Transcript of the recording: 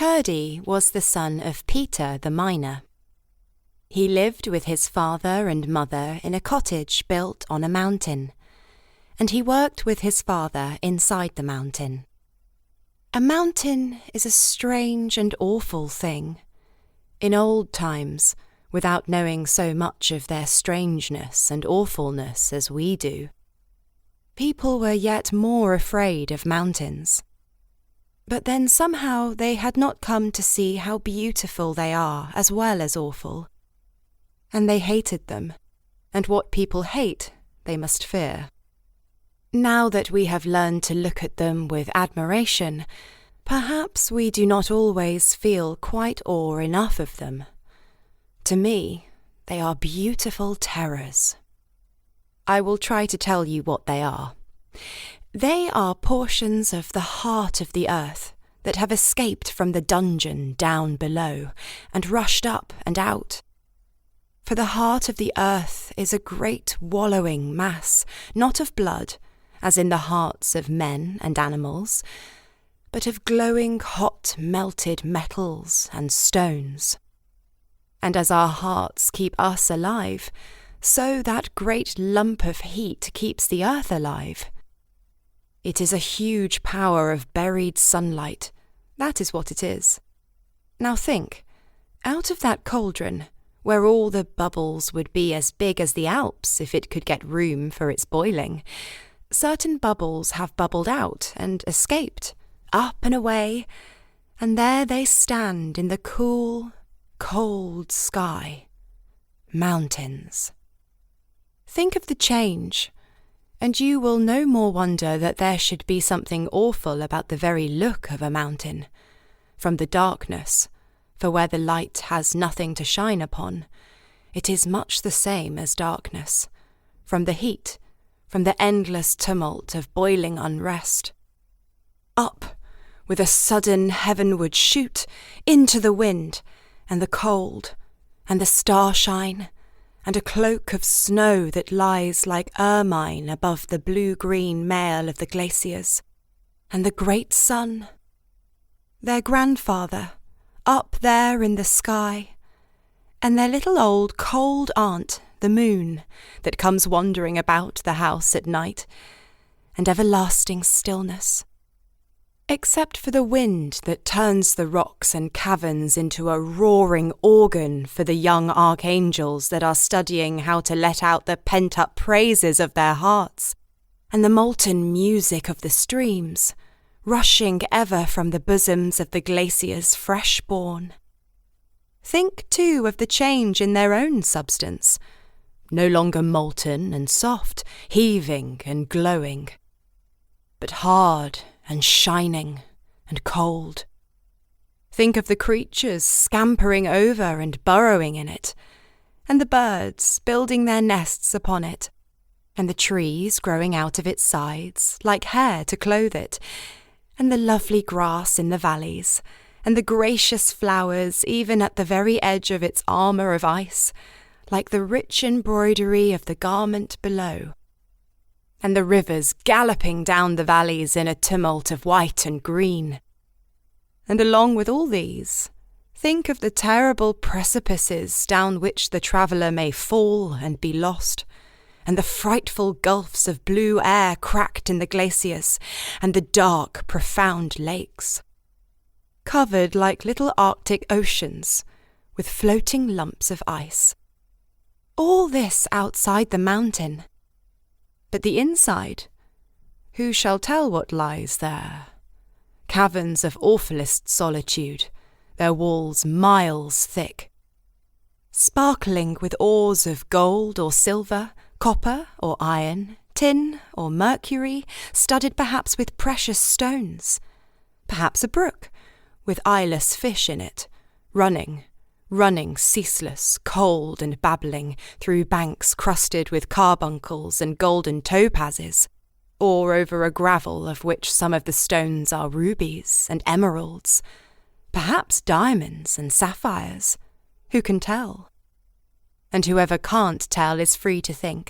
Curdie was the son of Peter the miner. He lived with his father and mother in a cottage built on a mountain, and he worked with his father inside the mountain. A mountain is a strange and awful thing. In old times, without knowing so much of their strangeness and awfulness as we do, people were yet more afraid of mountains. But then somehow they had not come to see how beautiful they are as well as awful. And they hated them, and what people hate they must fear. Now that we have learned to look at them with admiration, perhaps we do not always feel quite awe enough of them. To me, they are beautiful terrors. I will try to tell you what they are. They are portions of the heart of the earth that have escaped from the dungeon down below and rushed up and out. For the heart of the earth is a great wallowing mass, not of blood, as in the hearts of men and animals, but of glowing hot melted metals and stones. And as our hearts keep us alive, so that great lump of heat keeps the earth alive. It is a huge power of buried sunlight. That is what it is. Now think, out of that cauldron, where all the bubbles would be as big as the Alps if it could get room for its boiling, certain bubbles have bubbled out and escaped, up and away, and there they stand in the cool, cold sky. Mountains. Think of the change, and you will no more wonder that there should be something awful about the very look of a mountain. From the darkness, for where the light has nothing to shine upon, it is much the same as darkness. From the heat, from the endless tumult of boiling unrest. Up, with a sudden heavenward shoot, into the wind, and the cold, and the starshine, and a cloak of snow that lies like ermine above the blue-green mail of the glaciers, and the great sun. Their grandfather, up there in the sky, and their little old cold aunt, the moon, that comes wandering about the house at night, and everlasting stillness. Except for the wind that turns the rocks and caverns into a roaring organ for the young archangels that are studying how to let out the pent-up praises of their hearts, and the molten music of the streams, rushing ever from the bosoms of the glaciers fresh-born. Think, too, of the change in their own substance, no longer molten and soft, heaving and glowing, but hard and shining and cold. Think of the creatures scampering over and burrowing in it, and the birds building their nests upon it, and the trees growing out of its sides like hair to clothe it, and the lovely grass in the valleys, and the gracious flowers even at the very edge of its armour of ice, like the rich embroidery of the garment below, and the rivers galloping down the valleys in a tumult of white and green. And along with all these, think of the terrible precipices down which the traveller may fall and be lost, and the frightful gulfs of blue air cracked in the glaciers, and the dark, profound lakes, covered like little Arctic oceans, with floating lumps of ice. All this outside the mountain. But the inside, who shall tell what lies there? Caverns of awfullest solitude, their walls miles thick, sparkling with ores of gold or silver, copper or iron, tin or mercury, studded perhaps with precious stones, perhaps a brook with eyeless fish in it, running ceaseless, cold and babbling through banks crusted with carbuncles and golden topazes, or over a gravel of which some of the stones are rubies and emeralds, perhaps diamonds and sapphires. Who can tell? And whoever can't tell is free to think,